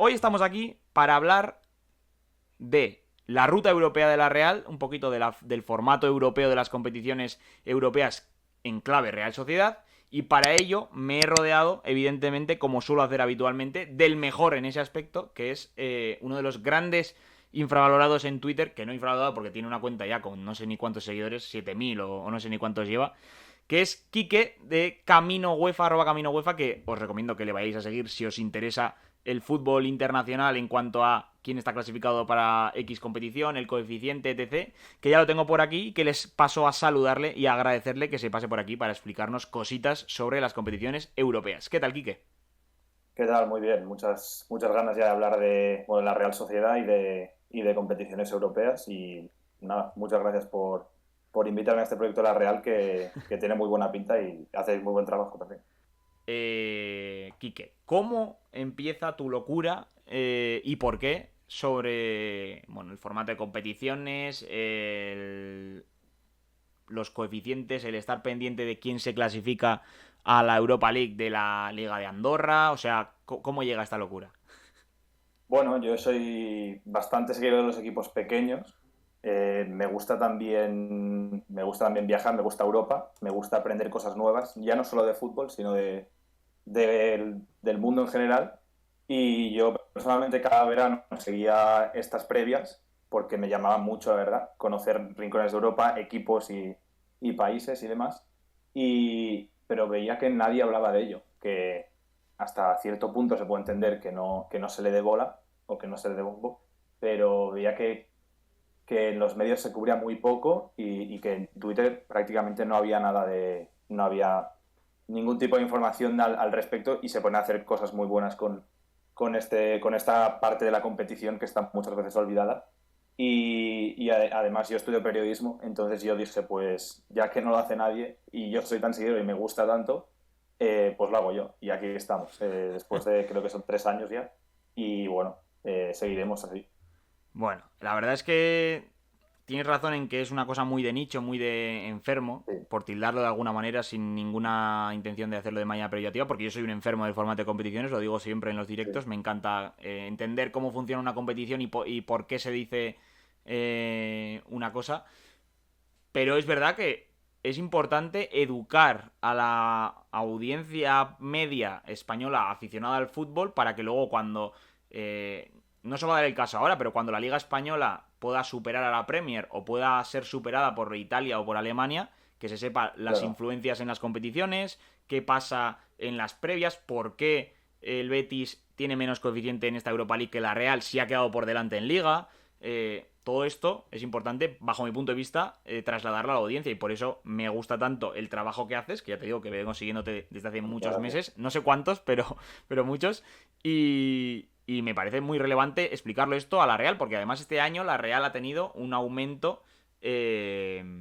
Hoy estamos aquí para hablar de la ruta europea de la Real, un poquito del formato europeo de las competiciones europeas en clave Real Sociedad, y para ello me he rodeado, evidentemente, como suelo hacer habitualmente, del mejor en ese aspecto, que es uno de los grandes infravalorados en Twitter, que no infravalorado porque tiene una cuenta ya con no sé ni cuántos seguidores, 7000 o no sé ni cuántos lleva, que es Quique de Camino UEFA, arroba Camino UEFA, que os recomiendo que le vayáis a seguir si os interesa el fútbol internacional en cuanto a quién está clasificado para X competición, el coeficiente, etc. Que ya lo tengo por aquí y que les paso a saludarle y a agradecerle que se pase por aquí para explicarnos cositas sobre las competiciones europeas. ¿Qué tal, Quique? ¿Qué tal? Muy bien. Muchas ganas ya de hablar de, bueno, de la Real Sociedad y de competiciones europeas. Y nada, muchas gracias por invitarme a este proyecto de la Real que tiene muy buena pinta y hacéis muy buen trabajo también. Quique, ¿cómo empieza tu locura y por qué sobre bueno, el formato de competiciones, los coeficientes, el estar pendiente de quién se clasifica a la Europa League de la Liga de Andorra? O sea, ¿cómo llega esta locura? Bueno, yo soy bastante seguidor de los equipos pequeños. Me gusta también viajar, me gusta Europa, me gusta aprender cosas nuevas, ya no solo de fútbol, sino del mundo en general. Y yo personalmente cada verano seguía estas previas porque me llamaba mucho, la verdad, conocer rincones de Europa, equipos y países y demás. Pero veía que nadie hablaba de ello, que hasta cierto punto se puede entender que no se le dé bola o que no se le dé bombo, pero veía que en los medios se cubría muy poco y que en Twitter prácticamente no había ningún tipo de información al respecto y se pone a hacer cosas muy buenas con esta parte de la competición que está muchas veces olvidada. Además yo estudio periodismo, entonces yo dije, pues ya que no lo hace nadie y yo soy tan seguidor y me gusta tanto, pues lo hago yo. Y aquí estamos, después de creo que son 3 años ya. Y bueno, seguiremos así. Bueno, la verdad es que tienes razón en que es una cosa muy de nicho, muy de enfermo, Sí, por tildarlo de alguna manera sin ninguna intención de hacerlo de manera peyorativa, porque yo soy un enfermo del formato de competiciones, lo digo siempre en los sí. directos, me encanta entender cómo funciona una competición y por qué se dice una cosa, pero es verdad que es importante educar a la audiencia media española aficionada al fútbol para que luego cuando no se va a dar el caso ahora, pero cuando la Liga Española pueda superar a la Premier o pueda ser superada por Italia o por Alemania, que se sepa las Claro, influencias en las competiciones, qué pasa en las previas, por qué el Betis tiene menos coeficiente en esta Europa League que la Real si ha quedado por delante en Liga. Todo esto es importante, bajo mi punto de vista, trasladarlo a la audiencia y por eso me gusta tanto el trabajo que haces, que ya te digo que vengo siguiéndote desde hace muchas muchos gracias. meses, no sé cuántos, pero muchos, y me parece muy relevante explicarlo esto a la Real, porque además este año la Real ha tenido un aumento de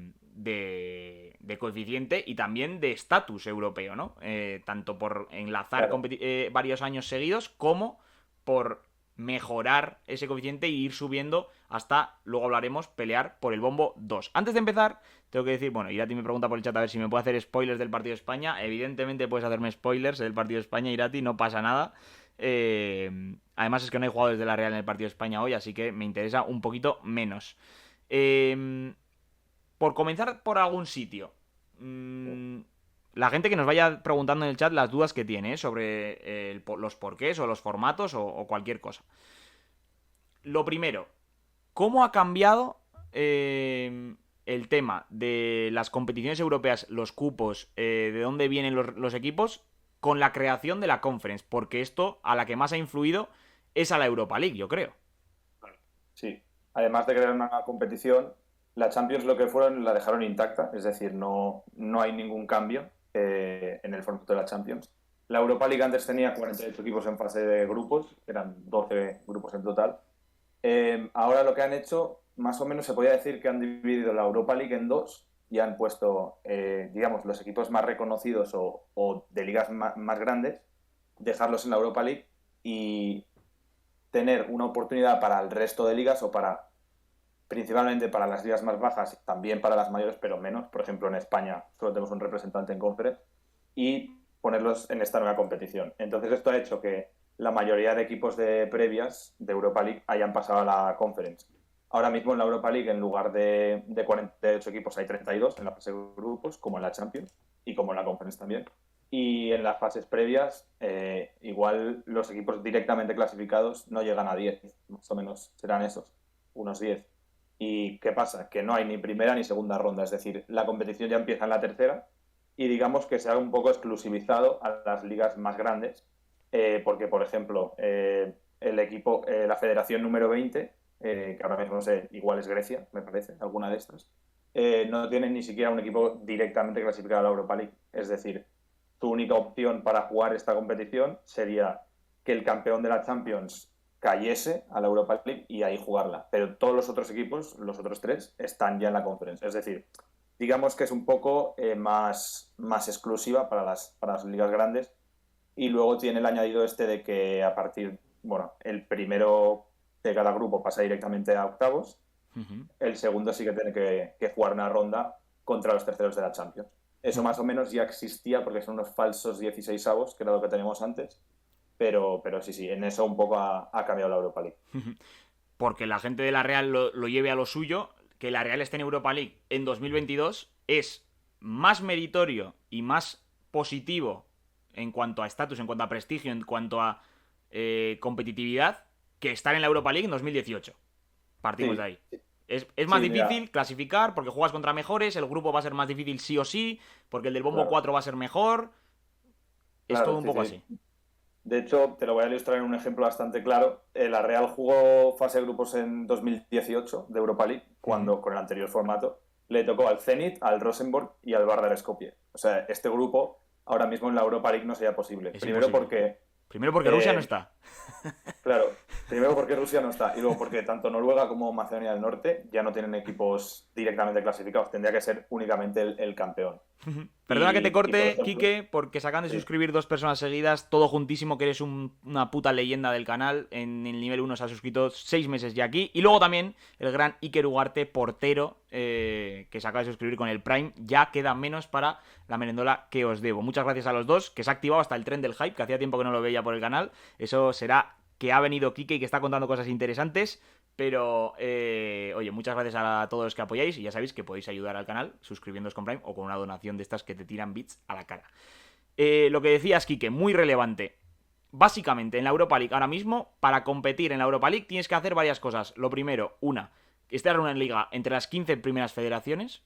coeficiente y también de estatus europeo, ¿no? Tanto por enlazar Claro, varios años seguidos como por mejorar ese coeficiente y ir subiendo hasta, luego hablaremos, pelear por el bombo 2. Antes de empezar, tengo que decir, bueno, Irati me pregunta por el chat a ver si me puede hacer spoilers del partido de España. Evidentemente puedes hacerme spoilers del partido de España, Irati, no pasa nada. Además es que no hay jugadores de la Real en el partido de España hoy, así que me interesa un poquito menos. Eh, por comenzar por algún sitio. Mmm, la gente que nos vaya preguntando en el chat las dudas que tiene sobre los porqués o los formatos o cualquier cosa. Lo primero, ¿cómo ha cambiado el tema de las competiciones europeas, los cupos, de dónde vienen los equipos, con la creación de la Conference? Porque esto a la que más ha influido es a la Europa League, yo creo. sí. Además de crear una competición, la Champions lo que fueron la dejaron intacta, es decir, no hay ningún cambio en el formato de la Champions. La Europa League antes tenía 48 equipos en fase de grupos, eran 12 grupos en total. Ahora lo que han hecho, más o menos se podría decir que han dividido la Europa League en dos y han puesto, digamos, los equipos más reconocidos o de ligas más grandes, dejarlos en la Europa League y tener una oportunidad para el resto de ligas o principalmente para las ligas más bajas, también para las mayores, pero menos. Por ejemplo, en España solo tenemos un representante en Conference y ponerlos en esta nueva competición. Entonces esto ha hecho que la mayoría de equipos de previas de Europa League hayan pasado a la Conference. Ahora mismo en la Europa League, en lugar de 48 equipos, hay 32 en la fase de grupos, como en la Champions y como en la Conference también. Y en las fases previas, igual los equipos directamente clasificados no llegan a 10, más o menos serán esos, unos 10. ¿Y qué pasa? Que no hay ni primera ni segunda ronda, es decir, la competición ya empieza en la tercera y digamos que se ha un poco exclusivizado a las ligas más grandes, porque, por ejemplo, el equipo, la federación número 20, que ahora mismo no sé, igual es Grecia, me parece, alguna de estas, no tienen ni siquiera un equipo directamente clasificado a la Europa League. Es decir, tu única opción para jugar esta competición sería que el campeón de la Champions cayese a la Europa League y ahí jugarla. Pero todos los otros equipos, los otros tres, están ya en la Conference. Es decir, digamos que es un poco más exclusiva para las ligas grandes. Y luego tiene el añadido este de que a partir, bueno, el primero de cada grupo pasa directamente a octavos, el segundo sí que tiene que jugar una ronda contra los terceros de la Champions. Eso más o menos ya existía porque son unos falsos 16avos, que era lo que teníamos antes, pero sí, en eso un poco ha cambiado la Europa League. Porque la gente de la Real lo lleve a lo suyo, que la Real esté en Europa League en 2022 es más meritorio y más positivo en cuanto a estatus, en cuanto a prestigio, en cuanto a competitividad, que estar en la Europa League en 2018. Partimos de ahí. Es más Sí, mira, difícil clasificar porque juegas contra mejores, el grupo va a ser más difícil sí o sí, porque el del bombo claro, 4 va a ser mejor. Es todo claro, un sí, poco así. sí. De hecho, te lo voy a ilustrar en un ejemplo bastante claro. La Real jugó fase de grupos en 2018 de Europa League, cuando con el anterior formato le tocó al Zenit, al Rosenborg y al Vardar Skopje. O sea, este grupo ahora mismo en la Europa League no sería posible. Es Primero imposible. porque Primero porque Rusia no eh, está. claro, primero porque Rusia no está y luego porque tanto Noruega como Macedonia del Norte ya no tienen equipos directamente clasificados. Tendría que ser únicamente el campeón. Perdona que te Por corte, ejemplo, Quique, porque se acaban de sí, suscribir dos personas seguidas, todo juntísimo, que eres una puta leyenda del canal. En el nivel 1 se ha suscrito 6 meses ya aquí. Y luego también el gran Iker Ugarte, portero, que se acaba de suscribir con el Prime. Ya queda menos para la merendola que os debo. Muchas gracias a los dos, que se ha activado hasta el tren del hype, que hacía tiempo que no lo veía por el canal. Eso será que ha venido Quique y que está contando cosas interesantes. Pero, oye, muchas gracias a todos los que apoyáis y ya sabéis que podéis ayudar al canal suscribiéndoos con Prime o con una donación de estas que te tiran bits a la cara. Lo que decías, Kike, muy relevante. Básicamente, en la Europa League ahora mismo, para competir en la Europa League tienes que hacer varias cosas. Lo primero, estar en una liga entre las 15 primeras federaciones.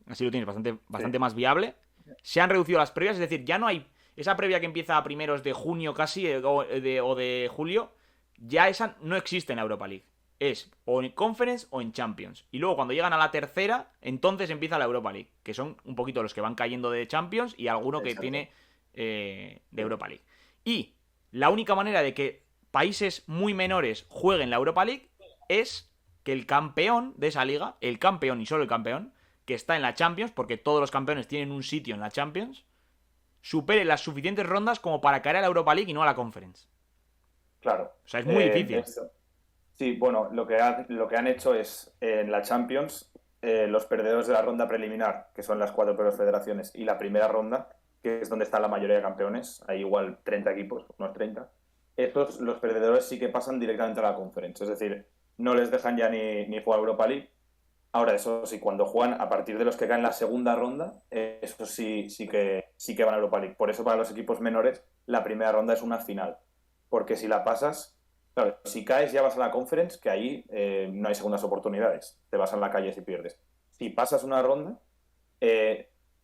Así lo tienes bastante sí, más viable. Se han reducido las previas, es decir, ya no hay esa previa que empieza a primeros de junio casi, o de julio. Ya esa no existe en la Europa League. Es o en Conference o en Champions. Y luego cuando llegan a la tercera, entonces empieza la Europa League. Que son un poquito los que van cayendo de Champions y alguno que exacto. tiene de Europa League. Y la única manera de que países muy menores jueguen la Europa League es que el campeón de esa liga, el campeón y solo el campeón, que está en la Champions, porque todos los campeones tienen un sitio en la Champions, supere las suficientes rondas como para caer a la Europa League y no a la Conference. Claro. O sea, es muy difícil. Eso. Sí, bueno, lo que han hecho es en la Champions, los perdedores de la ronda preliminar, que son las cuatro peores federaciones, y la primera ronda, que es donde está la mayoría de campeones, hay igual 30 equipos, unos 30, estos, los perdedores sí que pasan directamente a la Conference, es decir, no les dejan ya ni jugar Europa League. Ahora, eso sí, cuando juegan, a partir de los que caen la segunda ronda, eso sí que van a Europa League. Por eso para los equipos menores, la primera ronda es una final, porque si la pasas. Claro, si caes ya vas a la conference, que ahí no hay segundas oportunidades. Te vas a la calle si pierdes. Si pasas una ronda,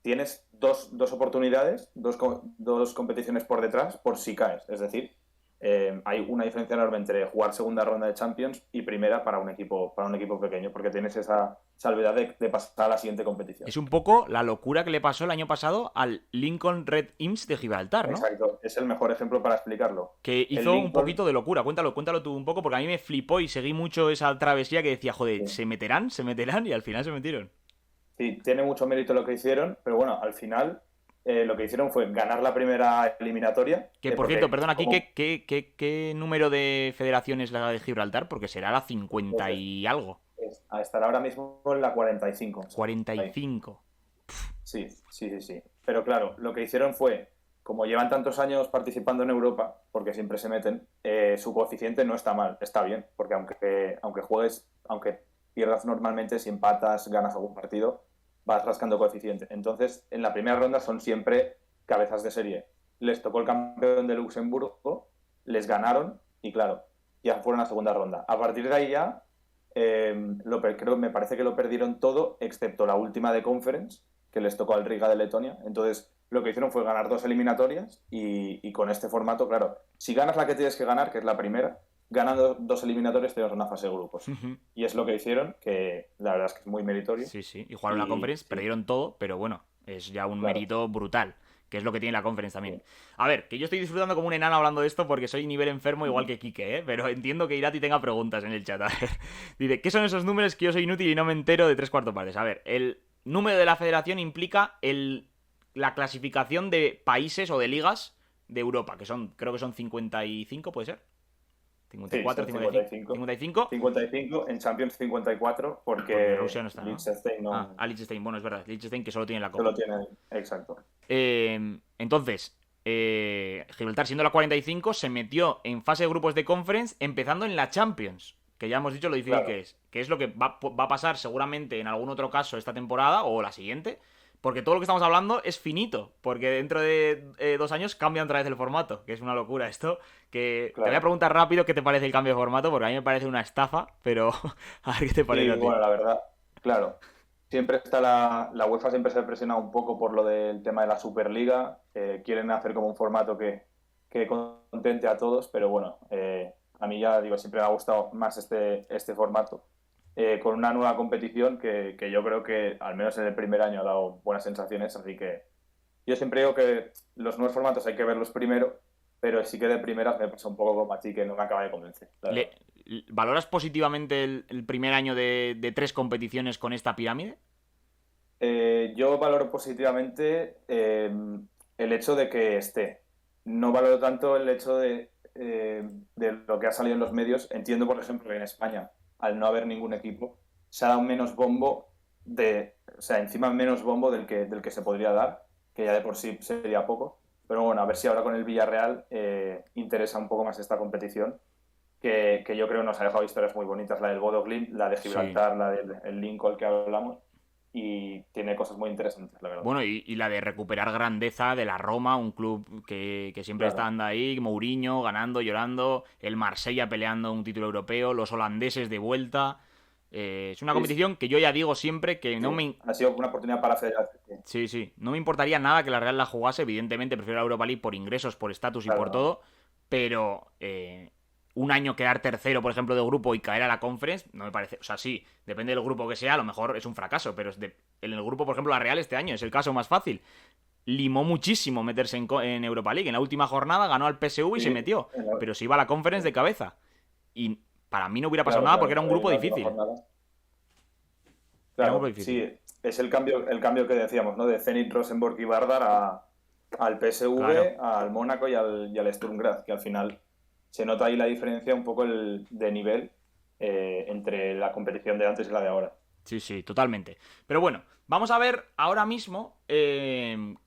tienes dos oportunidades, dos competiciones por detrás por si caes. Es decir, hay una diferencia enorme entre jugar segunda ronda de Champions y primera para un equipo pequeño, porque tienes esa salvedad de pasar a la siguiente competición. Es un poco la locura que le pasó el año pasado al Lincoln Red Imps de Gibraltar, ¿no? Exacto, es el mejor ejemplo para explicarlo. Que El hizo un Lincoln, poquito de locura. Cuéntalo tú un poco, porque a mí me flipó y seguí mucho esa travesía que decía, joder, sí, ¿se meterán? Y al final se metieron. sí, tiene mucho mérito lo que hicieron, pero bueno, al final lo que hicieron fue ganar la primera eliminatoria, Que por cierto, porque perdona, aquí, como ¿qué número de federaciones la de Gibraltar? Porque será la pues, 50 y algo. a estar ahora mismo en la 45. O sea, ahí. 45. Sí, sí, sí, sí. Pero claro, lo que hicieron fue, como llevan tantos años participando en Europa, porque siempre se meten, su coeficiente no está mal, está bien, porque aunque juegues, aunque pierdas normalmente, si empatas, ganas algún partido, vas rascando coeficiente. Entonces, en la primera ronda son siempre cabezas de serie. Les tocó el campeón de Luxemburgo, les ganaron y claro, ya fueron a segunda ronda. A partir de ahí ya, me parece que lo perdieron todo, excepto la última de Conference, que les tocó al Riga de Letonia. Entonces, lo que hicieron fue ganar 2 eliminatorias y con este formato, claro, si ganas la que tienes que ganar, que es la primera, ganando 2 eliminatorias tienes una fase de grupos. Y es lo que hicieron, que la verdad es que es muy meritorio. Sí, sí. Y jugaron la Conference, sí, perdieron todo, pero bueno, es ya un claro. mérito brutal, que es lo que tiene la Conference también. Sí. A ver, que yo estoy disfrutando como un enano hablando de esto porque soy nivel enfermo igual que Quique, ¿eh? Pero entiendo que Irati tenga preguntas en el chat. A ver, dice, ¿qué son esos números que yo soy inútil y no me entero de 3/4 partes? A ver, el número de la federación implica la clasificación de países o de ligas de Europa, que son, creo que son 55, ¿puede ser? Sí, 54, son 55. 55. 55, en Champions 54, Porque Rusia porque no está, ¿no? Liechtenstein no Liechtenstein, bueno, es verdad. Liechtenstein que solo tiene la solo Copa. tiene. Exacto. Entonces, Gibraltar, siendo la 45, se metió en fase de grupos de Conference, empezando en la Champions. Que ya hemos dicho lo difícil Claro. que es lo que va a pasar seguramente en algún otro caso esta temporada o la siguiente. Porque todo lo que estamos hablando es finito. Porque dentro de 2 años cambia otra vez el formato. Que es una locura esto. Que te voy a Claro. preguntar rápido qué te parece el cambio de formato. Porque a mí me parece una estafa. Pero a ver qué te parece Sí, a ti. bueno, la verdad, claro. Siempre está la UEFA siempre se presiona un poco por lo del tema de la Superliga. Quieren hacer como un formato que contente a todos, pero bueno, a mí ya digo, siempre me ha gustado más este formato. Con una nueva competición que yo creo que al menos en el primer año ha dado buenas sensaciones, así que yo siempre digo que los nuevos formatos hay que verlos primero, pero sí que de primeras me pasa un poco como a ti, que no me acaba de convencer, la verdad. ¿Valoras positivamente el primer año de 3 competiciones con esta pirámide? Yo valoro positivamente el hecho de que esté. No valoro tanto el hecho de lo que ha salido en los medios. Entiendo, por ejemplo, que en España, al no haber ningún equipo, se ha dado menos bombo o sea, encima menos bombo del que se podría dar, que ya de por sí sería poco. Pero bueno, a ver si ahora con el Villarreal interesa un poco más esta competición, que yo creo nos ha dejado historias muy bonitas, la del Bodo Glimt, la de Sí. Gibraltar, la del el Lincoln que hablamos y tiene cosas muy interesantes, la verdad. Bueno, y la de recuperar grandeza de la Roma, un club que siempre está Claro. andando ahí, Mourinho ganando, llorando, el Marsella peleando un título europeo, los holandeses de vuelta. Es una Sí, competición que yo ya digo siempre que no sí. me... Ha sido una oportunidad para la federación. Sí. Sí, sí, no me importaría nada que la Real la jugase, evidentemente prefiero la Europa League por ingresos, por estatus y por Claro, todo, pero un año quedar tercero, por ejemplo, de grupo y caer a la Conference, no me parece. O sea, sí, depende del grupo que sea, a lo mejor es un fracaso, pero en el grupo, por ejemplo, la Real este año es el caso más fácil. Limó muchísimo meterse en Europa League. En la última jornada ganó al PSV y se sí, metió, pero se iba a la Conference de cabeza. Y para mí no hubiera pasado claro, nada porque era claro, un grupo la última difícil. jornada. Era un grupo Claro, difícil. sí, es el cambio que decíamos, ¿no? De Zenit, Rosenborg y Vardar al Claro. PSV, al Mónaco y al Sturm Graz, que al final se nota ahí la diferencia un poco de nivel entre la competición de antes y la de ahora. Sí, sí, totalmente. Pero bueno, vamos a ver ahora mismo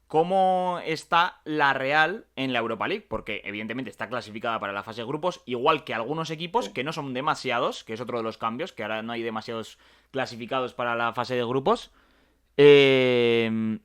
cómo está la Real en la Europa League, porque evidentemente está clasificada para la fase de grupos, igual que algunos equipos Sí. que no son demasiados, que es otro de los cambios, que ahora no hay demasiados clasificados para la fase de grupos. Eh,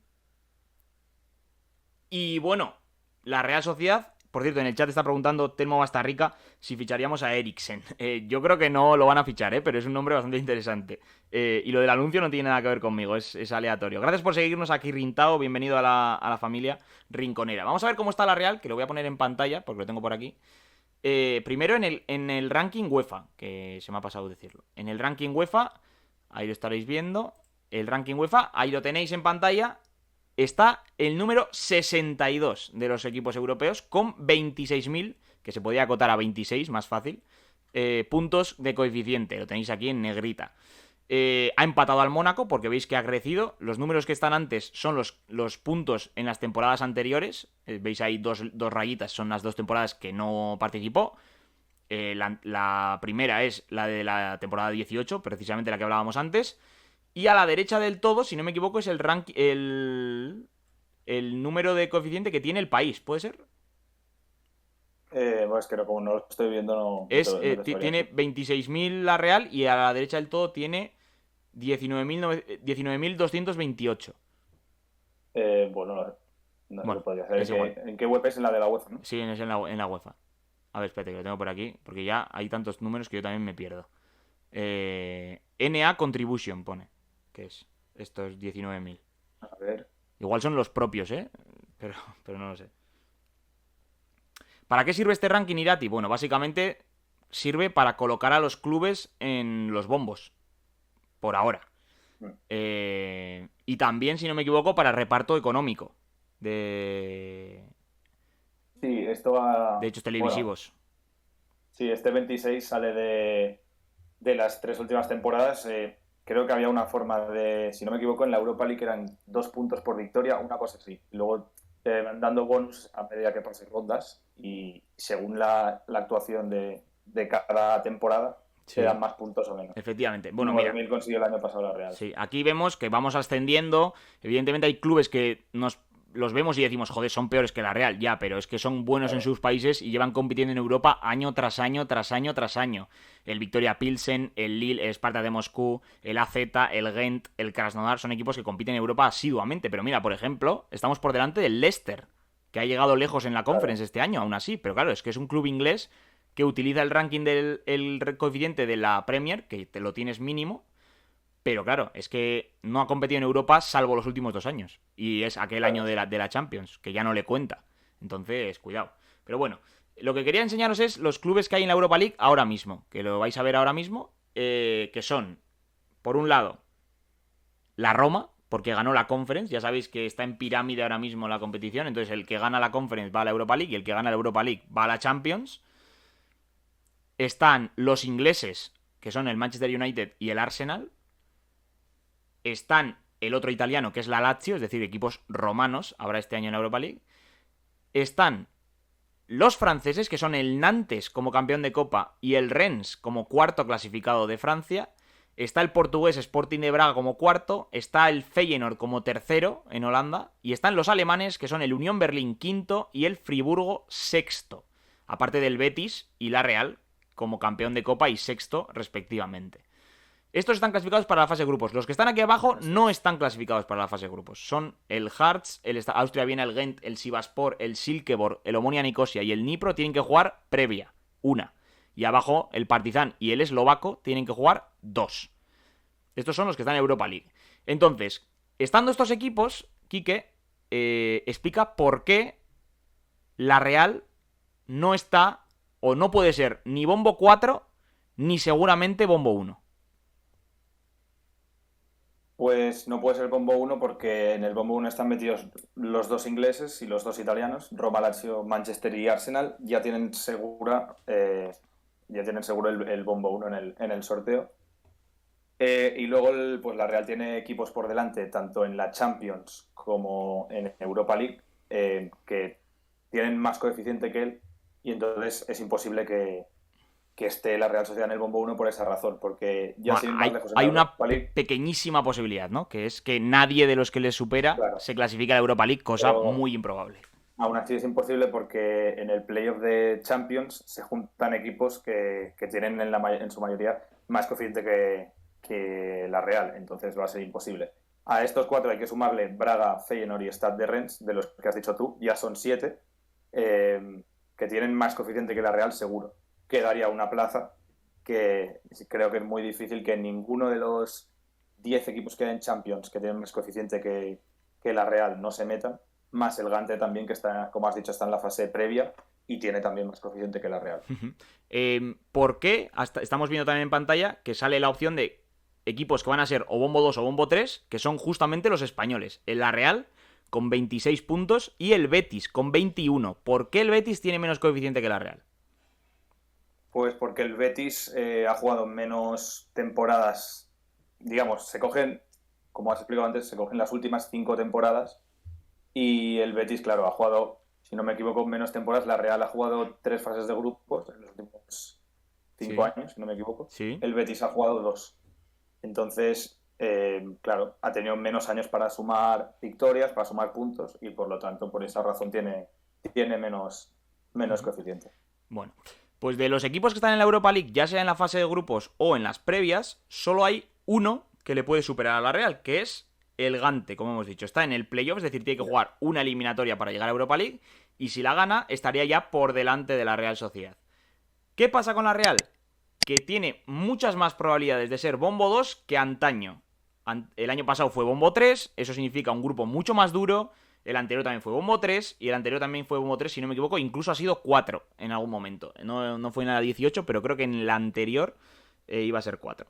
y bueno, la Real Sociedad, por cierto, en el chat está preguntando Telmo Bastarrica si ficharíamos a Eriksen. Yo creo que no lo van a fichar, pero es un nombre bastante interesante. Y lo del anuncio no tiene nada que ver conmigo, es aleatorio. Gracias por seguirnos aquí, Rintao. Bienvenido a la familia rinconera. Vamos a ver cómo está la Real, que lo voy a poner en pantalla porque lo tengo por aquí. Primero en el ranking UEFA, que se me ha pasado decirlo. En el ranking UEFA, ahí lo estaréis viendo. El ranking UEFA, ahí lo tenéis en pantalla. Está el número 62 de los equipos europeos con 26.000, que se podía acotar a 26, más fácil, puntos de coeficiente. Lo tenéis aquí en negrita. Ha empatado al Mónaco porque veis que ha crecido. Los números que están antes son los puntos en las temporadas anteriores. Veis ahí dos rayitas, son las 2 temporadas que no participó. La primera es la de la temporada 18, precisamente la que hablábamos antes. Y a la derecha del todo, si no me equivoco, es el el número de coeficiente que tiene el país, ¿puede ser? Pues que como no lo estoy viendo, no te sabría Tiene decir. 26.000 la Real y a la derecha del todo tiene 19.228. Bueno, no Bueno, lo podría saber. es igual. ¿En qué web es? En la de la UEFA, ¿no? Sí, es en la UEFA. A ver, espérate, que lo tengo por aquí, porque ya hay tantos números que yo también me pierdo. NA Contribution pone, que es estos 19.000. A ver. Igual son los propios, ¿eh? Pero, pero no lo sé. ¿Para qué sirve este ranking, Irati? Bueno, básicamente sirve para colocar a los clubes en los bombos, por ahora. Mm. Y también, si no me equivoco, para reparto económico de, Sí, esto de va. hechos Bueno, televisivos. sí, este 26 sale de las 3 últimas temporadas. Creo que había una forma de, si no me equivoco, en la Europa League eran 2 puntos por victoria, una cosa así. Luego te van dando bonus a medida que pases rondas y según la actuación de cada temporada te Sí, dan más puntos o menos. efectivamente. Bueno, nueve mira, mil consiguió el año pasado la Real. sí, aquí vemos que vamos ascendiendo. Evidentemente hay clubes que nos los vemos y decimos, joder, son peores que la Real, ya, pero es que son buenos en Claro, sus países y llevan compitiendo en Europa año tras año, tras año, tras año. El Victoria Pilsen, el Lille, el Sparta de Moscú, el AZ, el Gent, el Krasnodar, son equipos que compiten en Europa asiduamente. Pero mira, por ejemplo, estamos por delante del Leicester, que ha llegado lejos en la claro. Conference este año, aún así. Pero claro, es que es un club inglés que utiliza el ranking del coeficiente de la Premier, que te lo tienes mínimo, pero claro, es que no ha competido en Europa salvo los últimos 2 años. Y es aquel año Claro. de la Champions, que ya no le cuenta. Entonces, cuidado. Pero bueno, lo que quería enseñaros es los clubes que hay en la Europa League ahora mismo, que lo vais a ver ahora mismo, que son, por un lado, la Roma, porque ganó la Conference, ya sabéis que está en pirámide ahora mismo la competición, entonces el que gana la Conference va a la Europa League y el que gana la Europa League va a la Champions. Están los ingleses, que son el Manchester United y el Arsenal. Están el otro italiano, que es la Lazio, es decir, equipos romanos, habrá este año en la Europa League. Están los franceses, que son el Nantes como campeón de Copa y el Rennes como cuarto clasificado de Francia. Está el portugués Sporting de Braga como cuarto. Está el Feyenoord como tercero en Holanda. Y están los alemanes, que son el Unión Berlín quinto y el Friburgo sexto. Aparte del Betis y la Real como campeón de Copa y sexto respectivamente. Estos están clasificados para la fase de grupos. Los que están aquí abajo Así no es. están clasificados para la fase de grupos. Son el Hearts, el Austria Viena, el Gent, el Sivasspor, el Silkeborg, el Omonia Nicosia y el Dnipro tienen que jugar previa, una. Y abajo el Partizan y el Eslovaco tienen que jugar dos. Estos son los que están en Europa League. Entonces, estando estos equipos, Quique explica por qué la Real no está o no puede ser ni bombo 4 ni seguramente bombo 1. Pues no puede ser Bombo uno porque en el Bombo uno están metidos los dos ingleses y los dos italianos, Roma, Lazio, Manchester y Arsenal. Ya tienen seguro el Bombo uno en el sorteo. Y luego pues la Real tiene equipos por delante, tanto en la Champions como en Europa League, que tienen más coeficiente que él y entonces es imposible que esté la Real Sociedad en el Bombo uno por esa razón, porque ya Bueno, sin ir más hay, lejos en la hay una Europa League, pequeñísima posibilidad, ¿no? Que es que nadie de los que les supera claro, se clasifica a la Europa League, cosa pero muy improbable. aún así es imposible porque en el playoff de Champions se juntan equipos que tienen en su mayoría más coeficiente que la Real, entonces va a ser imposible. A estos cuatro hay que sumarle Braga, Feyenoord y Stade de Rennes, de los que has dicho tú, ya son 7, que tienen más coeficiente que la Real seguro. Quedaría una plaza que creo que es muy difícil que ninguno de los 10 equipos que hay en Champions que tienen más coeficiente que la Real no se metan, más el Gante también, que está, como has dicho, está en la fase previa y tiene también más coeficiente que la Real. ¿Por qué? Estamos viendo también en pantalla que sale la opción de equipos que van a ser o bombo 2 o bombo 3, que son justamente los españoles. El La Real con 26 puntos y el Betis con 21. ¿Por qué el Betis tiene menos coeficiente que la Real? Pues porque el Betis ha jugado menos temporadas, digamos, como has explicado antes, se cogen las últimas 5 temporadas y el Betis, claro, ha jugado, si no me equivoco, menos temporadas. La Real ha jugado 3 fases de grupos en los últimos cinco Sí, años, si no me equivoco. sí. El Betis ha jugado 2. Entonces, claro, ha tenido menos años para sumar victorias, para sumar puntos, y por lo tanto, por esa razón tiene menos Ujú. coeficiente. Bueno, pues de los equipos que están en la Europa League, ya sea en la fase de grupos o en las previas, solo hay uno que le puede superar a la Real, que es el Gante, como hemos dicho. Está en el playoff, es decir, tiene que Ya. jugar una eliminatoria para llegar a Europa League, y si la gana, estaría ya por delante de la Real Sociedad. ¿Qué pasa con la Real? Que tiene muchas más probabilidades de ser bombo 2 que antaño. El año pasado fue bombo 3, eso significa un grupo mucho más duro. El anterior también fue bombo 3 y el anterior también fue bombo 3, si no me equivoco, incluso ha sido 4 en algún momento. No fue en la 18, pero creo que en la anterior iba a ser 4.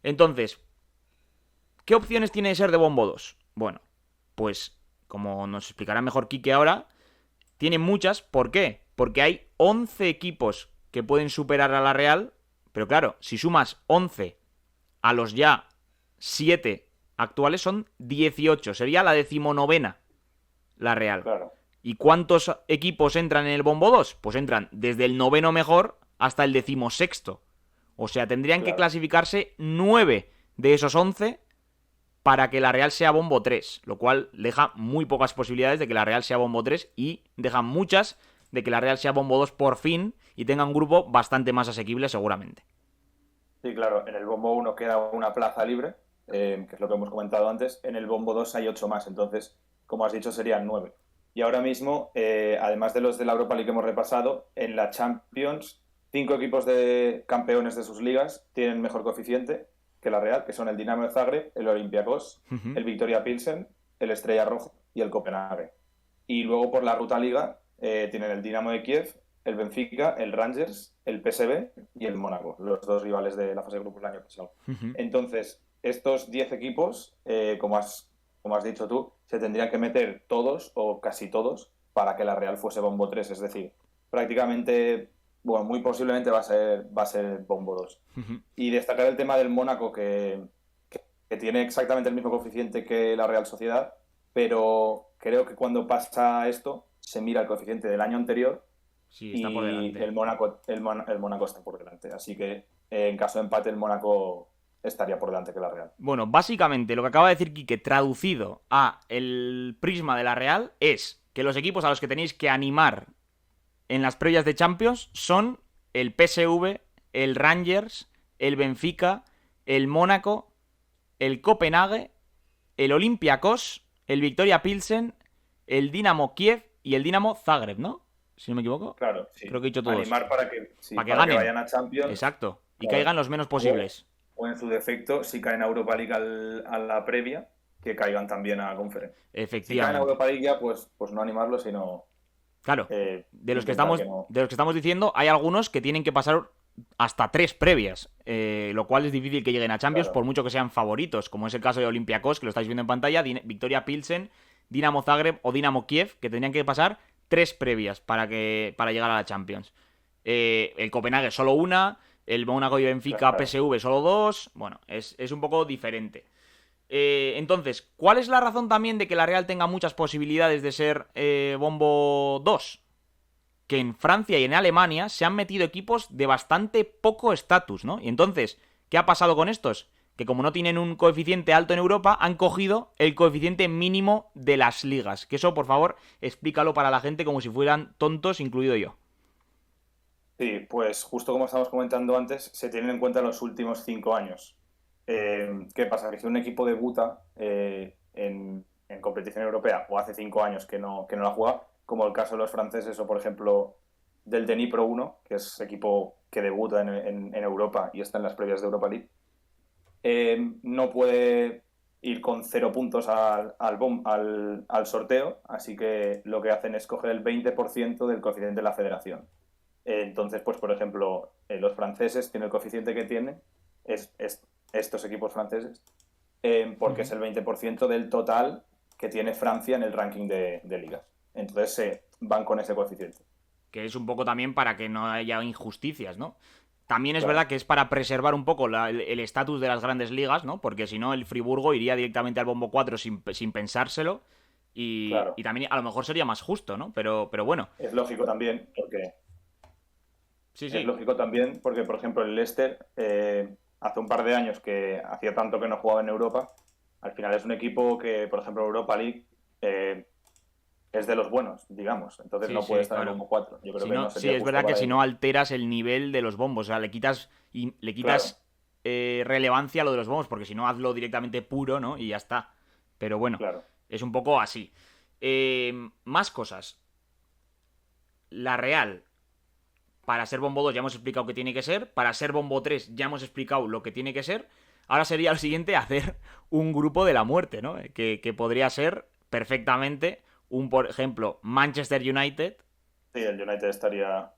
Entonces, ¿qué opciones tiene de ser de bombo 2? Bueno, pues como nos explicará mejor Quique ahora, tiene muchas. ¿Por qué? Porque hay 11 equipos que pueden superar a la Real. Pero claro, si sumas 11 a los ya 7 actuales, son 18. Sería la decimonovena la Real. Claro, ¿Y cuántos equipos entran en el bombo 2? Pues entran desde el noveno mejor hasta el decimosexto. O sea, tendrían que claro. clasificarse 9 de esos 11 para que la Real sea bombo 3, lo cual deja muy pocas posibilidades de que la Real sea bombo 3 y deja muchas de que la Real sea bombo 2 por fin y tenga un grupo bastante más asequible seguramente. Sí, claro, en el bombo uno queda una plaza libre, que es lo que hemos comentado antes. En el bombo 2 hay 8 más, entonces, como has dicho, serían 9. Y ahora mismo, además de los de la Europa League que hemos repasado, en la Champions, 5 equipos de campeones de sus ligas tienen mejor coeficiente que la Real, que son el Dinamo de Zagreb, el Olympiacos, el Victoria Pilsen, el Estrella Roja y el Copenhague. Y luego por la Ruta Liga tienen el Dinamo de Kiev, el Benfica, el Rangers, el PSV y el Mónaco, los dos rivales de la fase de grupos del año pasado. Entonces, estos 10 equipos, como has dicho tú, se tendrían que meter todos o casi todos para que la Real fuese bombo 3. Es decir, prácticamente, bueno, muy posiblemente va a ser bombo 2. Y destacar el tema del Mónaco, que tiene exactamente el mismo coeficiente que la Real Sociedad, pero creo que cuando pasa esto, se mira el coeficiente del año anterior Sí, está por y delante. el Mónaco está por delante. Así que en caso de empate, el Mónaco estaría por delante que la Real. Bueno, básicamente lo que acaba de decir Quique, traducido a el prisma de la Real, es que los equipos a los que tenéis que animar en las previas de Champions son el PSV, el Rangers, el Benfica, el Mónaco, el Copenhague, el Olympiacos, el Victoria Pilsen, el Dinamo Kiev y el Dinamo Zagreb, ¿no? Si no me equivoco. Claro, Creo sí. que he dicho todos. Animar para que, sí, Para que para que ganen. vayan a Champions, Exacto. Y claro. caigan los menos O, posibles. o en su defecto, si caen a Europa League a la previa, que caigan también a Conference. Si caen a Efectivamente. Europa League ya, pues no animarlo, sino Claro. intentar que no. De los que estamos diciendo, hay algunos que tienen que pasar hasta 3 previas, lo cual es difícil que lleguen a Champions por Claro, mucho que sean favoritos, como es el caso de Olympiacos, que lo estáis viendo en pantalla, Victoria Pilsen, Dinamo Zagreb o Dinamo Kiev, que tendrían que pasar 3 previas para llegar a la Champions. El Copenhague solo una, el Mónaco y Benfica claro. PSV solo dos, bueno, es un poco diferente. Entonces, ¿cuál es la razón también de que la Real tenga muchas posibilidades de ser bombo 2? Que en Francia y en Alemania se han metido equipos de bastante poco estatus, ¿no? Y entonces, ¿qué ha pasado con estos? Que como no tienen un coeficiente alto en Europa, han cogido el coeficiente mínimo de las ligas. Que eso, por favor, explícalo para la gente como si fueran tontos, incluido yo. Sí, pues justo como estábamos comentando antes, se tienen en cuenta los últimos 5 años. ¿Qué pasa? Que si un equipo debuta en competición europea o hace 5 años que no la juega, como el caso de los franceses o, por ejemplo, del Dnipro 1, que es equipo que debuta en Europa y está en las previas de Europa League, no puede ir con 0 puntos al sorteo, así que lo que hacen es coger el 20% del coeficiente de la federación. Entonces, pues, por ejemplo, los franceses tienen el coeficiente que tienen, estos equipos franceses, porque es el 20% del total que tiene Francia en el ranking de ligas. Entonces, van con ese coeficiente. Que es un poco también para que no haya injusticias, ¿no? También es verdad Claro, que es para preservar un poco el estatus de las grandes ligas, ¿no? Porque si no, el Friburgo iría directamente al bombo 4 sin pensárselo. Y claro. también a lo mejor sería más justo, ¿no? Pero bueno. Es lógico también, Sí, es sí. lógico también porque, por ejemplo, el Leicester, hace un par de años que hacía tanto que no jugaba en Europa, al final es un equipo que, por ejemplo, Europa League es de los buenos, digamos. Entonces Sí, no puede sí, estar en el claro. bombo 4. Yo creo Si que no, no sí, sería es justo verdad que para si no ellos. alteras el nivel de los bombos, o sea, le Claro, quitas relevancia a lo de los bombos, porque si no, hazlo directamente puro, ¿no? Y ya está. Pero bueno, claro. es un poco así. Más cosas. La Real, para ser bombo 2 ya hemos explicado que tiene que ser. Para ser bombo 3 ya hemos explicado lo que tiene que ser. Ahora sería lo siguiente hacer un grupo de la muerte, ¿no? Que podría ser perfectamente un, por ejemplo, Manchester United. Sí, el United estaría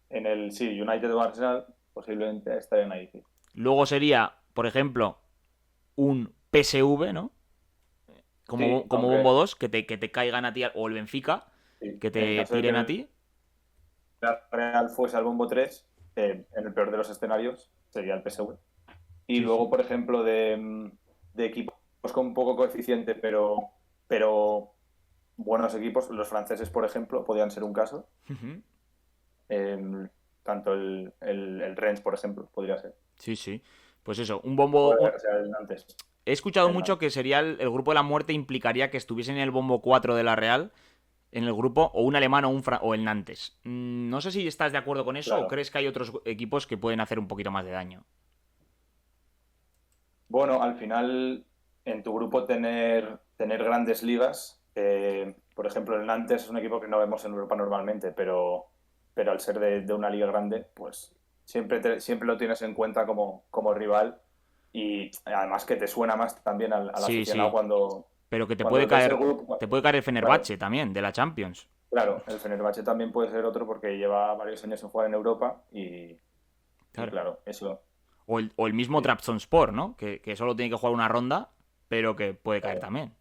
en el... Sí, United o Arsenal posiblemente estarían ahí, sí. Luego sería, por ejemplo, un PSV, ¿no? Sí, Como bombo aunque 2 que te caigan a ti, o el Benfica, sí, que en te caso de que tiren a el ti. Real fuese al bombo 3, en el peor de los escenarios sería el PSV. Y Sí, luego, sí. por ejemplo, de equipos con poco coeficiente, pero buenos equipos, los franceses, por ejemplo, podían ser un caso. Eh, tanto el Rennes, por ejemplo, podría ser. Sí, sí. Pues eso, O sea, el Nantes. he escuchado El mucho Nantes. que sería el grupo de la muerte implicaría que estuviesen en el bombo 4 de la Real, en el grupo, o un alemán o el Nantes. No sé si estás de acuerdo con eso o Claro. crees que hay otros equipos que pueden hacer un poquito más de daño. Bueno, al final, en tu grupo tener grandes ligas, por ejemplo, el Nantes es un equipo que no vemos en Europa normalmente, pero al ser de una liga grande, pues siempre lo tienes en cuenta como rival y además que te suena más también al Sí, aficionado sí. Pero que cuando ves el te grupo. puede caer el Claro, Fenerbahce también, de la Champions. claro, el Fenerbahce también puede ser otro porque lleva varios años sin jugar en Europa y Claro. claro, eso. O el mismo Sí, Trabzonspor, ¿no? Que solo tiene que jugar una ronda, pero que puede caer claro. también.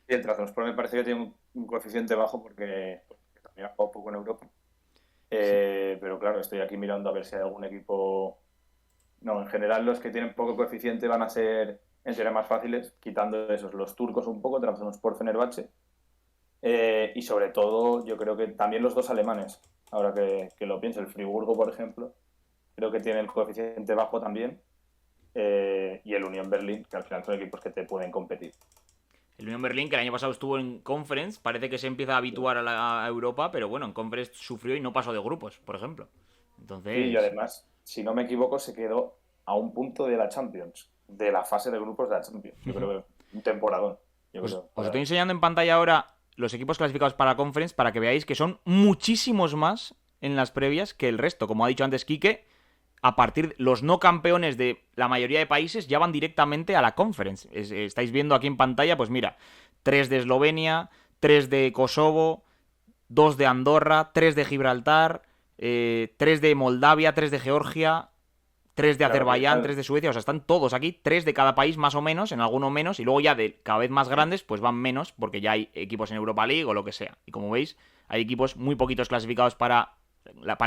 Y el Trabzonspor me parece que tiene un coeficiente bajo porque también ha jugado poco en Europa. Sí. Pero claro, estoy aquí mirando a ver si hay algún equipo. No, en general los que tienen poco coeficiente van a ser en teoría más fáciles, quitando esos, los turcos un poco, Trabzonspor, Fenerbahce. Y sobre todo, yo creo que también los dos alemanes, ahora que lo pienso, el Friburgo, por ejemplo, creo que tiene el coeficiente bajo también. Y el Unión Berlín, que al final son equipos que te pueden competir. El Unión Berlín, que el año pasado estuvo en Conference, parece que se empieza a habituar a Europa, pero bueno, en Conference sufrió y no pasó de grupos, por ejemplo. Sí, y Entonces, además, si no me equivoco, se quedó a un punto de la Champions, de la fase de grupos de la Champions. Yo creo que un temporadón, yo creo, os estoy para... enseñando en pantalla ahora los equipos clasificados para la Conference para que veáis que son muchísimos más en las previas que el resto. Como ha dicho antes Quique, a partir de los no campeones de la mayoría de países ya van directamente a la Conference. Estáis viendo aquí en pantalla, pues mira, 3 de Eslovenia, 3 de Kosovo, 2 de Andorra, 3 de Gibraltar, 3 de Moldavia, 3 de Georgia, 3 de Claro que Azerbaiyán, 3 de Suecia, o sea, están todos aquí, 3 de cada país más o menos, en alguno menos, y luego ya de cada vez más sí, grandes, pues van menos, porque ya hay equipos en Europa League o lo que sea. Y como veis, hay equipos muy poquitos clasificados para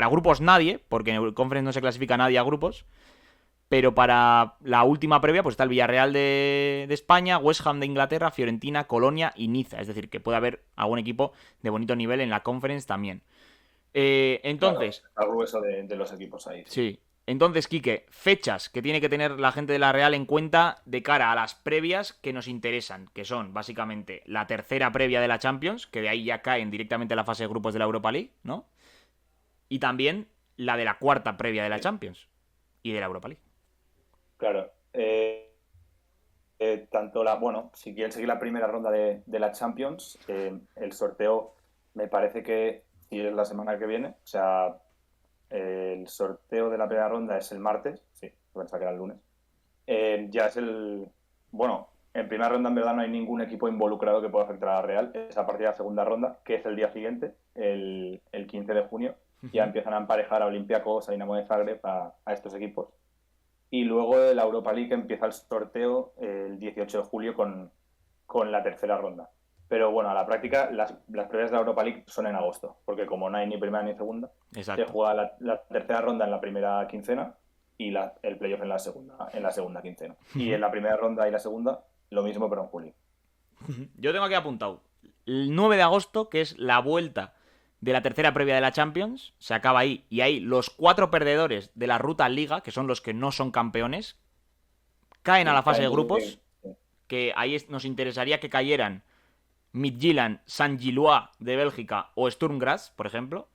grupos nadie, porque en el Conference no se clasifica nadie a grupos, pero para la última previa, pues está el Villarreal de España, West Ham de Inglaterra, Fiorentina, Colonia y Niza. Es decir, que puede haber algún equipo de bonito nivel en la Conference también. claro, Entonces, está grueso de los equipos ahí, sí. sí. Entonces, Quique, fechas que tiene que tener la gente de la Real en cuenta de cara a las previas que nos interesan, que son básicamente la tercera previa de la Champions, que de ahí ya caen directamente a la fase de grupos de la Europa League, ¿no? Y también la de la cuarta previa de la Sí, Champions y de la Europa League. claro. Bueno, si quieren seguir la primera ronda de la Champions, el sorteo me parece que sí es la semana que viene, o sea, el sorteo de la primera ronda es el martes, sí, pensaba que era el lunes. Ya es bueno, en primera ronda en verdad no hay ningún equipo involucrado que pueda afectar a la Real. Es a partir de la segunda ronda, que es el día siguiente, el 15 de junio. Ya empiezan a emparejar a Olympiacos, a Dinamo de Zagreb, a estos equipos. Y luego de la Europa League empieza el sorteo el 18 de julio con la tercera ronda. Pero bueno, a la práctica las previas de la Europa League son en agosto, porque como no hay ni primera ni segunda, se Exacto. juega la tercera ronda en la primera quincena y el playoff en la segunda quincena. Y en la primera ronda y la segunda, lo mismo, pero en julio. Yo tengo aquí apuntado el 9 de agosto, que es la vuelta de la tercera previa de la Champions, se acaba ahí, y ahí los 4 perdedores de la ruta Liga, que son los que no son campeones, caen a la fase de caen grupos, que ahí nos interesaría que cayeran Midtjylland, Sant Gillois de Bélgica o Sturm Graz, por ejemplo,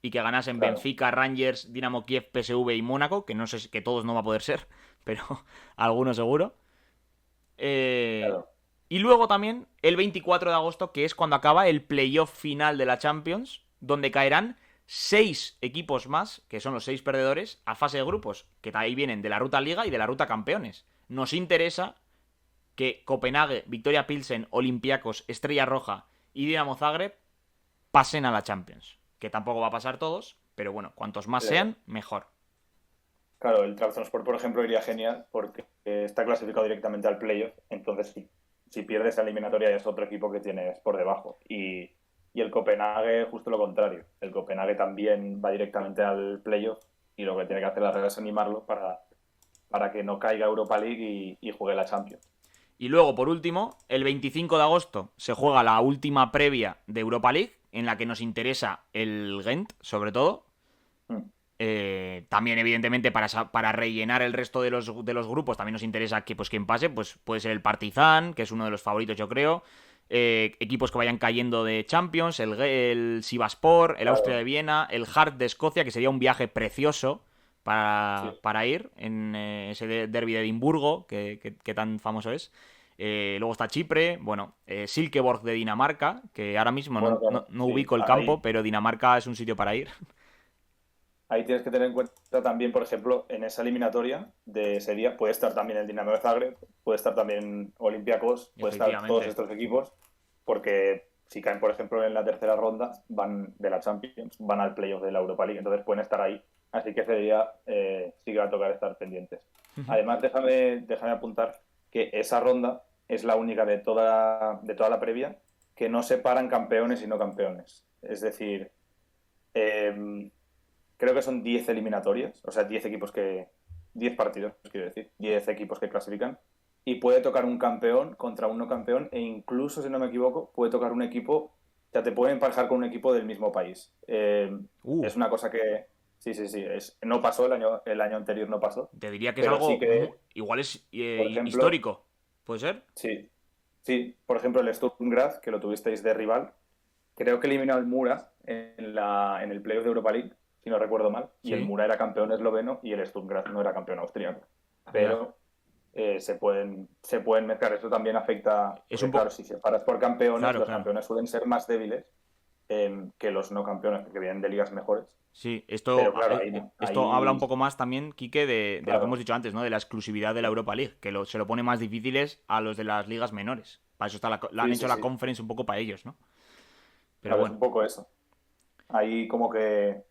y que ganasen claro, Benfica, Rangers, Dinamo Kiev, PSV y Mónaco, que no sé, que todos no va a poder ser, pero algunos seguro. claro. Y luego también el 24 de agosto, que es cuando acaba el playoff final de la Champions, donde caerán 6 equipos más, que son los 6 perdedores, a fase de grupos, que ahí vienen de la ruta Liga y de la ruta Campeones. Nos interesa que Copenhague, Victoria Pilsen, Olympiacos, Estrella Roja y Dinamo Zagreb pasen a la Champions. Que tampoco va a pasar todos, pero bueno, cuantos más sean, mejor. Claro, el Trabzonspor, por ejemplo, iría genial porque está clasificado directamente al playoff. Entonces, si pierdes la eliminatoria, ya es otro equipo que tienes por debajo. Y el Copenhague, justo lo contrario. El Copenhague también va directamente al playoff y lo que tiene que hacer la Real es animarlo para que no caiga Europa League y juegue la Champions. Y luego, por último, el 25 de agosto se juega la última previa de Europa League, en la que nos interesa el Gent, sobre todo. También, evidentemente, para rellenar el resto de los grupos, también nos interesa que, pues, quien pase, pues puede ser el Partizan, que es uno de los favoritos, yo creo. Equipos que vayan cayendo de Champions, el Sivasspor, el Austria de Viena, el Hart de Escocia, que sería un viaje precioso para ir en ese derbi de Edimburgo, que tan famoso es. Luego está Chipre, bueno, Silkeborg de Dinamarca, que ahora mismo Bueno, claro, no sí, ubico el campo, pero Dinamarca es un sitio para ir. ahí tienes que tener en cuenta también, por ejemplo, en esa eliminatoria de ese día puede estar también el Dinamo de Zagreb, puede estar también Olympiacos, puede estar todos estos equipos, porque si caen, por ejemplo, en la tercera ronda, van de la Champions, van al playoff de la Europa League, entonces pueden estar ahí. Así que ese día sí que va a tocar estar pendientes. Además, déjame apuntar que esa ronda es la única de toda la previa que no separan campeones y no campeones. Es decir, creo que son 10 eliminatorias, o sea, 10 partidos, quiero decir, 10 equipos que clasifican, y puede tocar un campeón contra un no campeón, e incluso, si no me equivoco, puede tocar un equipo, o sea, te pueden emparejar con un equipo del mismo país. Es una cosa que, sí, no pasó el año anterior, no pasó. Te diría que es Pero algo, sí que, igual es por ejemplo, histórico, ¿puede ser? sí, por ejemplo, el Sturm Graz, que lo tuvisteis de rival, creo que eliminó al Mura en el playoff de Europa League, si no recuerdo mal, y el Sí. Mura era campeón esloveno y el Sturm Graz no era campeón austriaco. Pero se pueden mezclar. Eso también afecta, Es porque un claro, poco. si separas por campeones, Claro, los claro. campeones suelen ser más débiles que los no campeones, porque vienen de ligas mejores. Sí, Pero claro, esto habla un ahí poco más también, Quique, de lo que hemos claro, dicho antes, ¿no? De la exclusividad de la Europa League, que se lo pone más difíciles a los de las ligas menores. Para eso han sí, hecho sí, la sí. conference un poco para ellos, ¿no? Pero Claro, es bueno. un poco eso. Ahí como que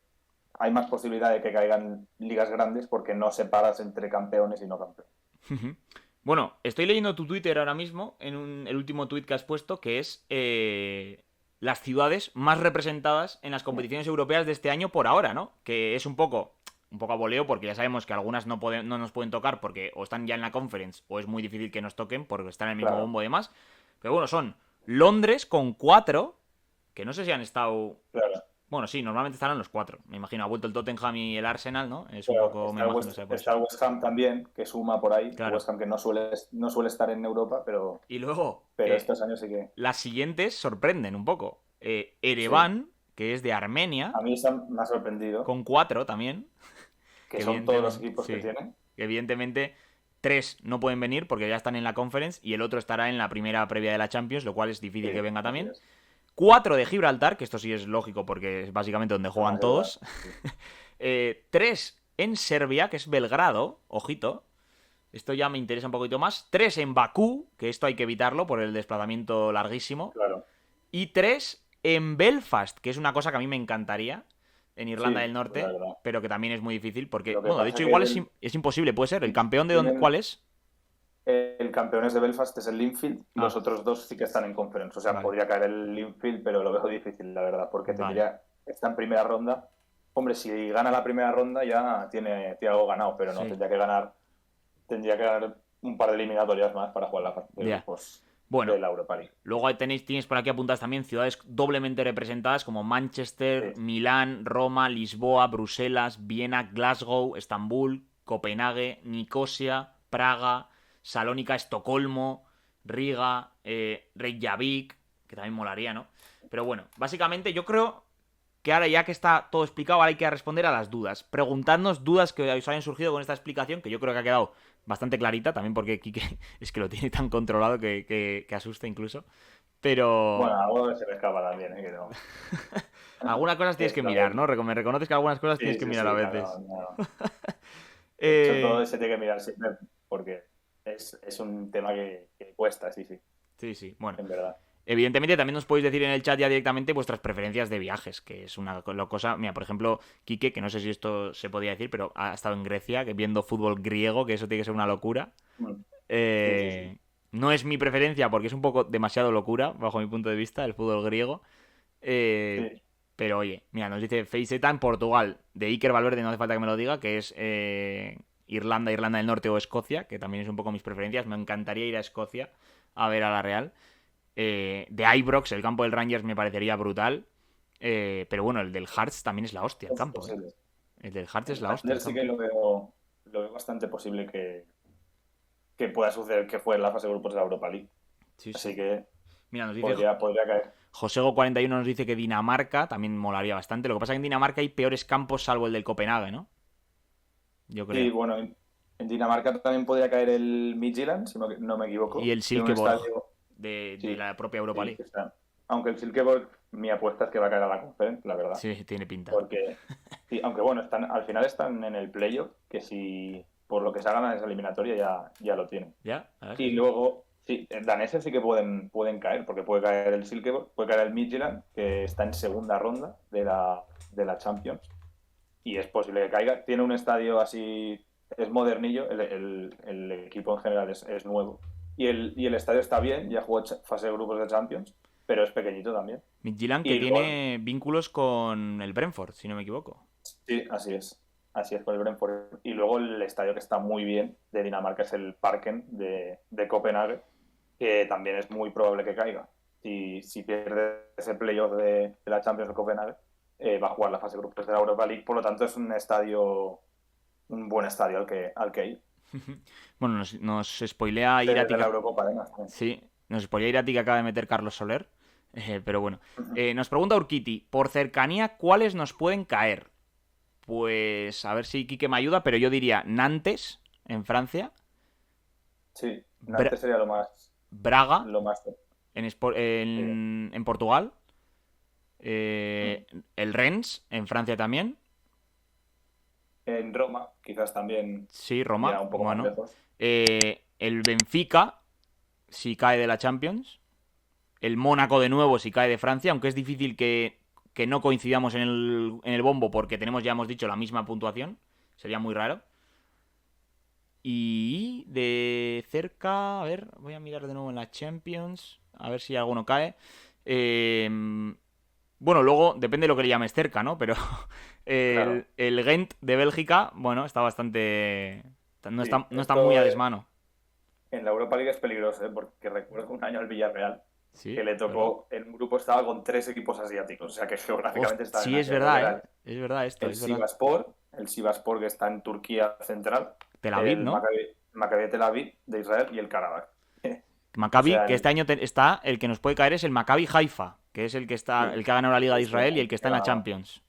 hay más posibilidad de que caigan ligas grandes porque no separas entre campeones y no campeones. Bueno, estoy leyendo tu Twitter ahora mismo, el último tweet que has puesto, que es las ciudades más representadas en las competiciones europeas de este año por ahora, ¿no? Que es un poco a voleo, porque ya sabemos que algunas no nos pueden tocar porque o están ya en la conference o es muy difícil que nos toquen porque están en el mismo Claro, bombo y demás. Pero bueno, son Londres con 4, que no sé si han estado. claro. Bueno, sí, normalmente estarán los 4. Me imagino, ha vuelto el Tottenham y el Arsenal, ¿no? Es un Pero poco, me imagino que sea por Está eso. el West Ham también, que suma por ahí. El Claro. West Ham que no suele estar en Europa, Y luego, pero estos años sí que... las siguientes sorprenden un poco. Sí. Ereván, que es de Armenia, A mí esa me ha sorprendido, con 4 también. que Que son todos los evidentemente, equipos que sí. tienen. Que evidentemente 3 no pueden venir porque ya están en la conference y el otro estará en la primera previa de la Champions, lo cual es difícil Sí, que venga así también. es. 4 de Gibraltar, que esto sí es lógico porque es básicamente donde La juegan mayoría, todos. sí. 3 en Serbia, que es Belgrado, ojito. Esto ya me interesa un poquito más. 3 en Bakú, que esto hay que evitarlo por el desplazamiento larguísimo. Claro. Y 3 en Belfast, que es una cosa que a mí me encantaría en Irlanda Sí, del la Norte, verdad. pero que también es muy difícil porque, Lo que bueno, de pasa hecho que igual es imposible, puede ser. ¿El campeón de dónde, cuál tienen es? el campeón es de Belfast, es el Linfield. Los Ah, otros dos sí que están en conference. O sea, vale, podría caer el Linfield, pero lo veo difícil, la verdad, porque vale. está en primera ronda. Hombre, si gana la primera ronda ya tiene algo ganado, pero no, Sí, tendría que ganar un par de eliminatorias más para jugar la fase de ya. grupos de Bueno, la Europa League. luego tienes por aquí apuntadas también ciudades doblemente representadas como Manchester, Sí, Milán, Roma, Lisboa, Bruselas, Viena, Glasgow, Estambul, Copenhague, Nicosia, Praga. Salónica, Estocolmo, Riga, Reykjavik, que también molaría, ¿no? Pero bueno, básicamente yo creo que ahora ya que está todo explicado, ahora hay que responder a las dudas. Preguntadnos dudas que os hayan surgido con esta explicación, que yo creo que ha quedado bastante clarita, también porque Quique es que lo tiene tan controlado que asusta incluso. Bueno, Pero algo se me escapa también, que no. algunas cosas tienes que Está mirar, bien. ¿no? Me reconoces que algunas cosas tienes Sí, que sí, mirar a sí, no, veces. no, no. De hecho, Eh, todo se tiene que mirar siempre porque es un tema que cuesta, sí, sí, sí, sí. Bueno, en verdad. evidentemente también nos podéis decir en el chat ya directamente vuestras preferencias de viajes, que es una cosa. Mira, por ejemplo, Quique, que no sé si esto se podía decir, pero ha estado en Grecia, que viendo fútbol griego, que eso tiene que ser una locura. Mm. Sí, sí, sí. Eh, no es mi preferencia porque es un poco demasiado locura, bajo mi punto de vista, el fútbol griego. Eh, Sí, pero oye, mira, nos dice Feiseta en Portugal, de Iker Valverde, no hace falta que me lo diga, que es Irlanda, Irlanda del Norte o Escocia, que también es un poco mis preferencias. Me encantaría ir a Escocia a ver a la Real. De Ibrox, el campo del Rangers me parecería brutal. Pero bueno, el del Hearts también es la hostia, el es campo, ¿eh? posible. El del Hearts es El la hostia, el Rangers sí que campo. lo veo bastante posible que pueda suceder que fue en la fase de grupos de la Europa League. Sí, Así sí. que Mira, nos dice podría caer. Josego41 nos dice que Dinamarca también molaría bastante. Lo que pasa es que en Dinamarca hay peores campos salvo el del Copenhague, ¿no? Yo Sí, creo. bueno, en Dinamarca también podría caer el Midtjylland, si no me Y equivoco. el Tiene un Silkeborg estadio, de sí, la propia Europa sí, League. que está. Aunque el Silkeborg, mi apuesta es que va a caer a la Conference, la verdad. Sí, tiene pinta. Porque, sí, aunque bueno, al final están en el playoff, que si por lo que se hagan en esa eliminatoria ya lo tienen. ¿Ya? La verdad es Y que sí. luego, sí, en daneses sí que pueden caer, porque puede caer el Silkeborg, puede caer el Midtjylland, que está en segunda ronda de la Champions, y es posible que caiga. Tiene un estadio así, es modernillo, el equipo en general es nuevo, y el estadio está bien, ya jugó fase de grupos de Champions, pero es pequeñito también. Midtjylland que Y luego, tiene vínculos con el Brentford, si no me equivoco. sí, así es con el Brentford. Y luego el estadio que está muy bien de Dinamarca es el Parken de Copenhague, que también es muy probable que caiga. Si pierde ese playoff de la Champions de Copenhague, va a jugar la fase de grupos de la Europa League. Por lo tanto, es un buen estadio al que ir. Bueno, nos spoilea ir a Desde la Tica. Eurocopa, además. También. Sí, nos spoilea ir a ti que acaba de meter Carlos Soler. Pero bueno. Nos pregunta Urquiti, por cercanía, ¿cuáles nos pueden caer? Pues a ver si Quique me ayuda, pero yo diría Nantes, en Francia. Sí, Bra- Nantes sería lo más, Braga, lo más. Sí. en Portugal. Mm. El Rennes, en Francia también. En Roma, quizás también Sí, ya Roma. un poco más Bueno. lejos. El Benfica, si cae de la Champions. El Mónaco de nuevo, si cae de Francia, aunque es difícil que no coincidamos en el bombo porque tenemos, ya hemos dicho, la misma puntuación. Sería muy raro. Y de cerca, a ver, voy a mirar de nuevo en la Champions, a ver si alguno cae. Eh, bueno, luego depende de lo que le llames cerca, ¿no? Pero Claro. el Gent de Bélgica, bueno, está bastante. No Sí, está, no está muy esto a desmano. en la Europa League es peligroso, ¿eh? Porque recuerdo un año al Villarreal que Sí, le ¿verdad? tocó, en un grupo estaba con tres equipos asiáticos, o sea que geográficamente está Sí, nada es que ver, porque verdad, era ¿eh? Es verdad esto, el es verdad. Sivasspor que está en Turquía central, Tel Aviv, el ¿no? Maccabi Tel Aviv de Israel y el Karabakh. O Maccabi, sea, que este año está, el que nos puede caer es el Maccabi Haifa, que es el que está, sí, el que ha ganado la Liga de este Israel y el año que está que en la ganaba. Champions.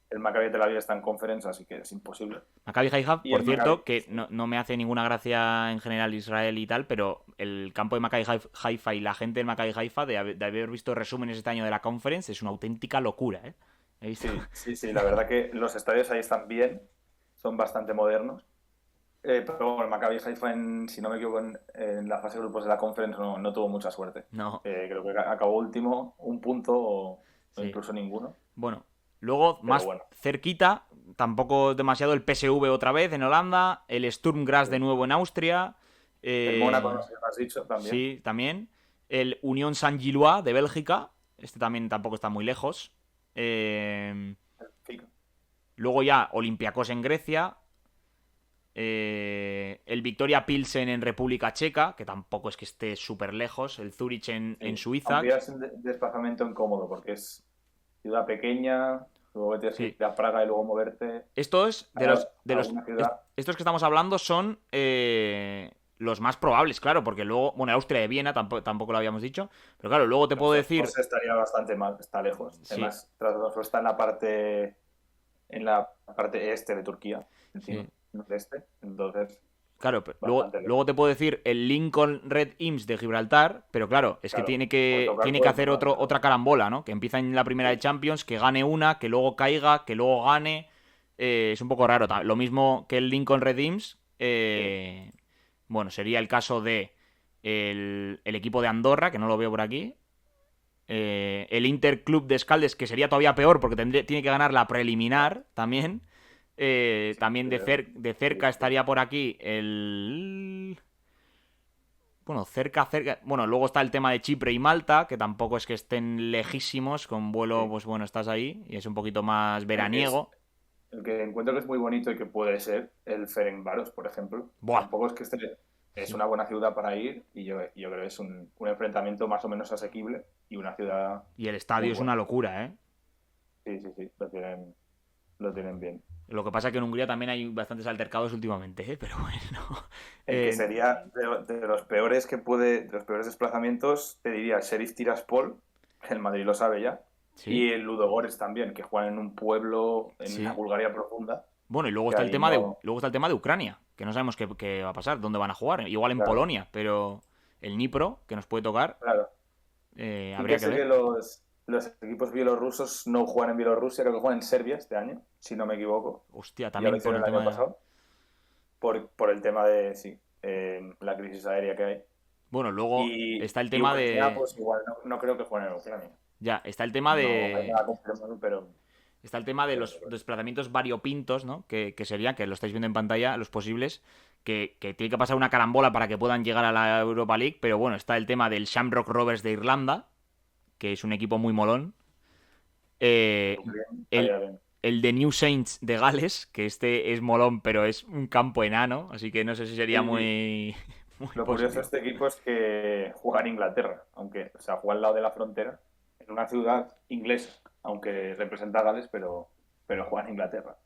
El Maccabi Tel Aviv está en conferencia, así que es imposible. Maccabi Haifa, Y por el Maccabi, cierto, que no me hace ninguna gracia en general Israel y tal, pero el campo de Maccabi Haifa y la gente del Maccabi Haifa, de haber visto resúmenes este año de la conference, es una auténtica locura, ¿eh? He visto. sí, sí, sí, la verdad que los estadios ahí están bien, son bastante modernos. Pero bueno, el Maccabi Haifa, si no me equivoco, en la fase de grupos de la Conference no tuvo mucha suerte. No, Creo que acabó último, un punto o sí. incluso ninguno. Bueno, luego Pero más bueno, cerquita, tampoco demasiado, el PSV otra vez en Holanda, el Sturm Graz de sí. nuevo en Austria, El Mónaco, eh, no sé si lo has dicho también. sí, también, el Unión Saint-Gilloise de Bélgica, este también tampoco está muy lejos, eh, Fica. luego ya Olympiacos en Grecia, el Victoria Pilsen en República Checa, que tampoco es que esté súper lejos, el Zurich en Sí. Suiza, Aunque ya es un desplazamiento incómodo porque es ciudad pequeña, luego tienes que sí. ir a Praga y luego moverte Estos de a los alguna ciudad. estos que estamos hablando son los más probables, claro, porque luego, bueno, Austria de Viena tampoco lo habíamos dicho, pero claro, luego te puedo decir, Estaría bastante mal, está lejos. sí, Además, Trabzonspor está en la parte este de Turquía, encima, sí. noreste. Entonces, Claro, bastante luego lejos. te puedo decir el Lincoln Red Imps de Gibraltar, pero claro, es que Claro, por tocar tiene que puede hacer tocar, pero otra carambola, ¿no? Que empieza en la primera de sí, Champions, que gane una, que luego caiga, que luego gane. Es un poco raro. Lo mismo que el Lincoln Red Imps. sí. Bueno, sería el caso de el equipo de Andorra, que no lo veo por aquí. El Interclub de Escaldes, que sería todavía peor porque tiene que ganar la Ah, preliminar también. sí, También pero- de sí, cerca sí. estaría por aquí el... Bueno, cerca. Bueno, luego está el tema de Chipre y Malta, que tampoco es que estén lejísimos, con vuelo, Sí. pues bueno, estás ahí y es un poquito más El que es, veraniego. el que encuentro que es muy bonito y que puede ser el Ferencváros, por ejemplo. Buah. Tampoco es que es Sí. una buena ciudad para ir y yo creo que es un enfrentamiento más o menos asequible y una ciudad Y el muy estadio es una buena. locura, ¿eh? Sí, sí, sí, lo tienen bien. Lo que pasa es que en Hungría también hay bastantes altercados últimamente, ¿eh? Pero bueno. El que Eh, sería de los peores de los peores desplazamientos, te diría el Sheriff Tiraspol, el Madrid lo sabe ya, sí, y el Ludogorets también, que juegan en un pueblo en la sí. Bulgaria profunda, Bueno, y luego que está el ahí tema de, no, luego está el tema de Ucrania, que no sabemos qué va a pasar, dónde van a jugar. Igual en claro, Polonia, pero el Dnipro, que nos puede tocar, claro. Y que habría que sé que ver. los equipos bielorrusos no juegan en Bielorrusia, creo que juegan en Serbia este año, si no me equivoco. Hostia, Ya lo también por hicieron el el año tema de... pasado, por el tema de, sí, la crisis aérea que hay. Bueno, luego está el Y tema Ucrania, de... pues igual, no creo que jueguen en Ucrania. Ya, está el tema No hay de... nada confirmado, Está el tema de pero los desplazamientos variopintos, ¿no? Que serían, que lo estáis viendo en pantalla, los posibles, que tiene que pasar una carambola para que puedan llegar a la Europa League, pero bueno, está el tema del Shamrock Rovers de Irlanda, que es un equipo muy molón. Eh, el, estaría bien. el de New Saints de Gales, que este es molón, pero es un campo enano, así que no sé si sería Y muy, muy lo curioso de positivo. este equipo es que juega en Inglaterra, aunque, o sea, juega al lado de la frontera, en una ciudad inglesa, aunque representa a Gales, pero juega en Inglaterra.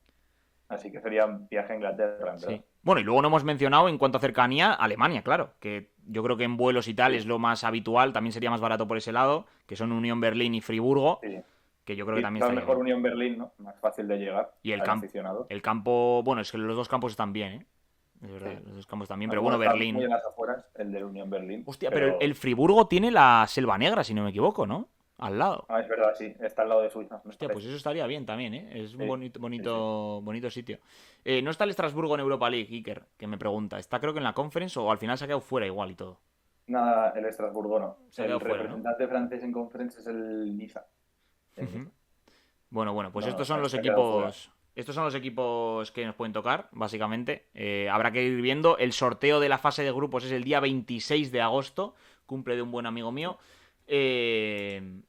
Así que sería un viaje a Inglaterra, en verdad. Sí. Bueno, y luego no hemos mencionado en cuanto a cercanía Alemania, claro, que yo creo que en vuelos y tal es Sí, lo más habitual, también sería más barato por ese lado, que son Unión Berlín y Friburgo, sí. que yo creo que también Quizás estaría mejor bien. Unión Berlín, ¿no? Más fácil de llegar Y al aficionado. el campo, bueno, es que los dos campos están bien, ¿eh? Es verdad, Sí. los dos campos están bien, pero Alguno bueno, está muy Berlín. en las afueras, el de Unión Berlín, Hostia, pero el pero Friburgo tiene la Selva Negra, si no me equivoco, ¿no? Al lado. es verdad, sí, está al lado de Suiza, me Hostia, pues parece. eso estaría bien también, ¿eh? Es un Sí, bonito, sí, sí. bonito, bonito sitio. No está el Estrasburgo en Europa League, Iker, que me pregunta. ¿Está creo que en la Conference o al final se ha quedado fuera igual y todo? Nada, el Estrasburgo no. Se ha El quedado fuera, ¿no? representante francés en conference es el Niza. El Ujú. Niza. Bueno, pues No, no, estos son los se ha quedado fuera. equipos. Estos son los equipos que nos pueden tocar, básicamente. Habrá que ir viendo. El sorteo de la fase de grupos es el día 26 de agosto. Cumple de un buen amigo mío. Eh,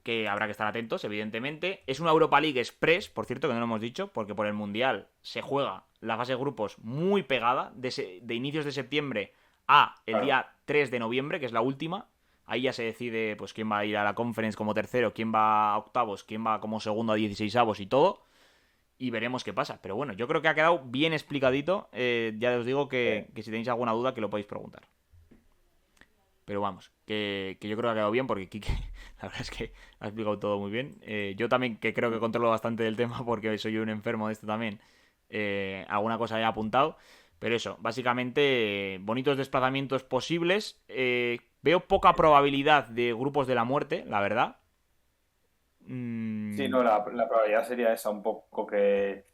que habrá que estar atentos, evidentemente. Es una Europa League Express, por cierto, que no lo hemos dicho, porque por el Mundial se juega la fase de grupos muy pegada, de inicios de septiembre a el Claro. día 3 de noviembre, que es la última. Ahí ya se decide pues quién va a ir a la Conference como tercero, quién va a octavos, quién va como segundo a 16avos y todo. Y veremos qué pasa. Pero bueno, yo creo que ha quedado bien explicadito. Ya os digo que si tenéis alguna duda que lo podéis preguntar. Pero vamos, que yo creo que ha quedado bien porque Kike, la verdad es que ha explicado todo muy bien. Yo también que creo que controlo bastante del tema porque soy un enfermo de esto también. Alguna cosa he apuntado. Pero eso, básicamente, bonitos desplazamientos posibles. Veo poca probabilidad de grupos de la muerte, la verdad. Sí, Mm, no, la probabilidad sería esa, un poco que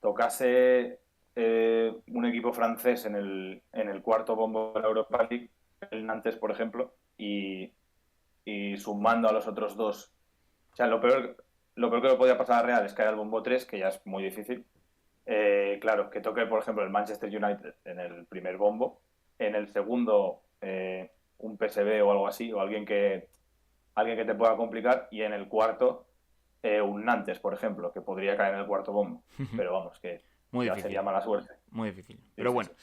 tocase un equipo francés en el cuarto bombo de la Europa League, el Nantes, por ejemplo, y sumando a los otros dos. O sea, lo peor que le podía pasar a Real es caer al bombo 3 que ya es muy difícil. Claro, que toque, por ejemplo, el Manchester United en el primer bombo, en el segundo un PSV o algo así, o alguien que te pueda complicar, y en el cuarto un Nantes, por ejemplo, que podría caer en el cuarto bombo. Pero vamos, que muy ya sería difícil, mala suerte. muy difícil. Sí, Pero sí, bueno, sí.